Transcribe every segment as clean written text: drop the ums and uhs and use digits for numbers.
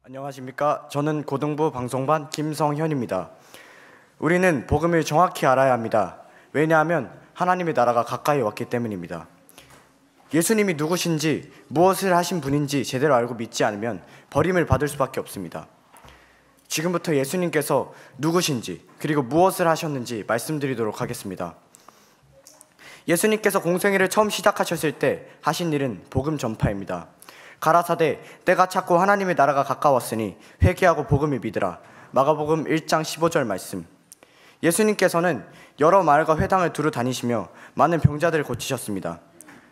안녕하십니까. 저는 고등부 방송반 김성현입니다. 우리는 복음을 정확히 알아야 합니다. 왜냐하면 하나님의 나라가 가까이 왔기 때문입니다. 예수님이 누구신지 무엇을 하신 분인지 제대로 알고 믿지 않으면 버림을 받을 수밖에 없습니다. 지금부터 예수님께서 누구신지 그리고 무엇을 하셨는지 말씀드리도록 하겠습니다. 예수님께서 공생애를 처음 시작하셨을 때 하신 일은 복음 전파입니다. 가라사대 때가 찼고 하나님의 나라가 가까웠으니 회개하고 복음을 믿으라. 마가복음 1장 15절 말씀. 예수님께서는 여러 마을과 회당을 두루 다니시며 많은 병자들을 고치셨습니다.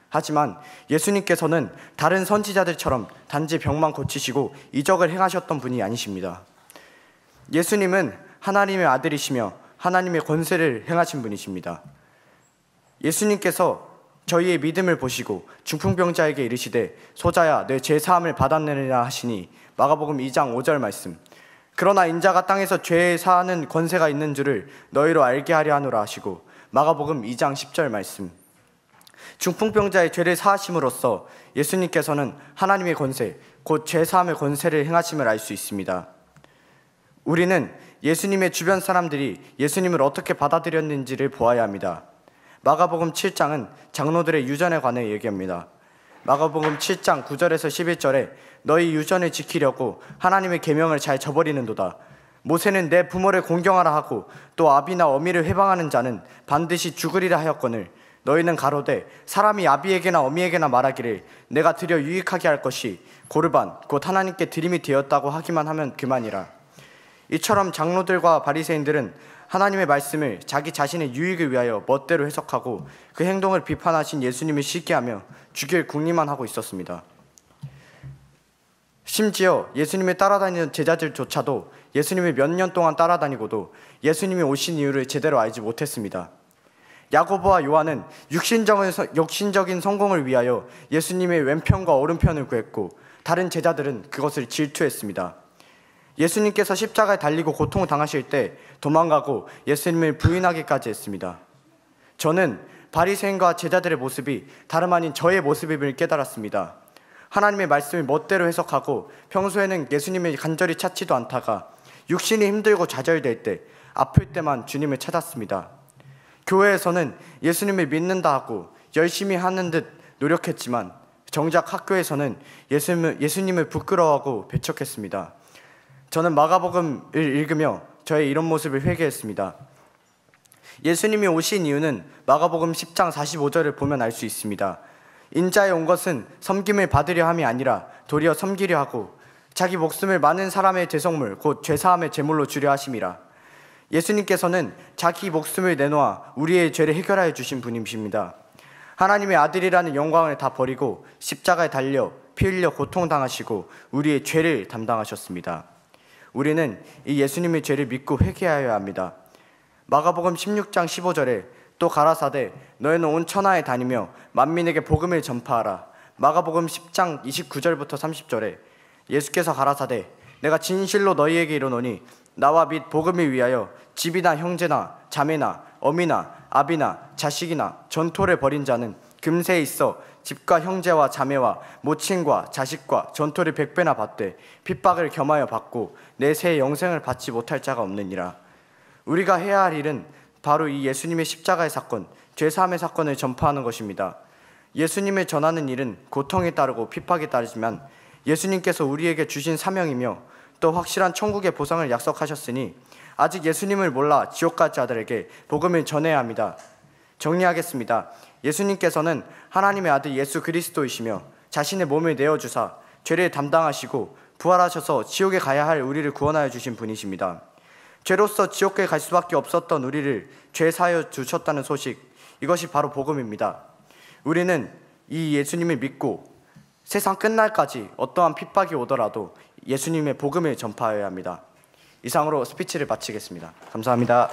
하지만 예수님께서는 다른 선지자들처럼 단지 병만 고치시고 이적을 행하셨던 분이 아니십니다. 예수님은 하나님의 아들이시며 하나님의 권세를 행하신 분이십니다. 예수님께서 저희의 믿음을 보시고 중풍병자에게 이르시되 소자야 내 죄사함을 받았느니라 하시니 마가복음 2장 5절 말씀. 그러나 인자가 땅에서 죄 사하는 권세가 있는 줄을 너희로 알게 하려 하노라 하시고 마가복음 2장 10절 말씀. 중풍병자의 죄를 사하심으로써 예수님께서는 하나님의 권세, 곧 죄사함의 권세를 행하심을 알 수 있습니다. 우리는 예수님의 주변 사람들이 예수님을 어떻게 받아들였는지를 보아야 합니다. 마가복음 7장은 장로들의 유전에 관해 얘기합니다. 마가복음 7장 9절에서 11절에 너희 유전을 지키려고 하나님의 계명을 잘 저버리는도다. 모세는 내 부모를 공경하라 하고 또 아비나 어미를 회방하는 자는 반드시 죽으리라 하였거늘 너희는 가로되 사람이 아비에게나 어미에게나 말하기를 내가 드려 유익하게 할 것이 고르반 곧 하나님께 드림이 되었다고 하기만 하면 그만이라. 이처럼 장로들과 바리새인들은 하나님의 말씀을 자기 자신의 유익을 위하여 멋대로 해석하고 그 행동을 비판하신 예수님을 시기하며 죽일 궁리만 하고 있었습니다. 심지어 예수님을 따라다니는 제자들조차도 예수님을 몇 년 동안 따라다니고도 예수님이 오신 이유를 제대로 알지 못했습니다. 야고보와 요한은 육신적인 성공을 위하여 예수님의 왼편과 오른편을 구했고 다른 제자들은 그것을 질투했습니다. 예수님께서 십자가에 달리고 고통을 당하실 때 도망가고 예수님을 부인하기까지 했습니다. 저는 바리새인과 제자들의 모습이 다름 아닌 저의 모습임을 깨달았습니다. 하나님의 말씀을 멋대로 해석하고 평소에는 예수님을 간절히 찾지도 않다가 육신이 힘들고 좌절될 때 아플 때만 주님을 찾았습니다. 교회에서는 예수님을 믿는다 하고 열심히 하는 듯 노력했지만 정작 학교에서는 예수님을 부끄러워하고 배척했습니다. 저는 마가복음을 읽으며 저의 이런 모습을 회개했습니다. 예수님이 오신 이유는 마가복음 10장 45절을 보면 알 수 있습니다. 인자에 온 것은 섬김을 받으려 함이 아니라 도리어 섬기려 하고 자기 목숨을 많은 사람의 대속물 곧 죄사함의 제물로 주려 하심이라. 예수님께서는 자기 목숨을 내놓아 우리의 죄를 해결하여 주신 분이십니다. 하나님의 아들이라는 영광을 다 버리고 십자가에 달려 피 흘려 고통당하시고 우리의 죄를 담당하셨습니다. 우리는 이 예수님의 죄를 믿고 회개하여야 합니다. 마가복음 16장 15절에 또 가라사대 너희는 온 천하에 다니며 만민에게 복음을 전파하라. 마가복음 10장 29절부터 30절에 예수께서 가라사대 내가 진실로 너희에게 이르노니 나와 및 복음을 위하여 집이나 형제나 자매나 어미나 아비나 자식이나 전토를 벌인 자는 금세에 있어 집과 형제와 자매와 모친과 자식과 전토를 100배나 받되 핍박을 겸하여 받고 내세의 영생을 받지 못할 자가 없느니라. 우리가 해야 할 일은 바로 이 예수님의 십자가의 사건, 죄사함의 사건을 전파하는 것입니다. 예수님을 전하는 일은 고통에 따르고 핍박에 따르지만 예수님께서 우리에게 주신 사명이며 또 확실한 천국의 보상을 약속하셨으니 아직 예수님을 몰라 지옥 갈 자들에게 복음을 전해야 합니다. 정리하겠습니다. 예수님께서는 하나님의 아들 예수 그리스도이시며 자신의 몸을 내어주사 죄를 담당하시고 부활하셔서 지옥에 가야 할 우리를 구원하여 주신 분이십니다. 죄로서 지옥에 갈 수밖에 없었던 우리를 죄 사하여 주셨다는 소식, 이것이 바로 복음입니다. 우리는 이 예수님을 믿고 세상 끝날까지 어떠한 핍박이 오더라도 예수님의 복음을 전파해야 합니다. 이상으로 스피치를 마치겠습니다. 감사합니다.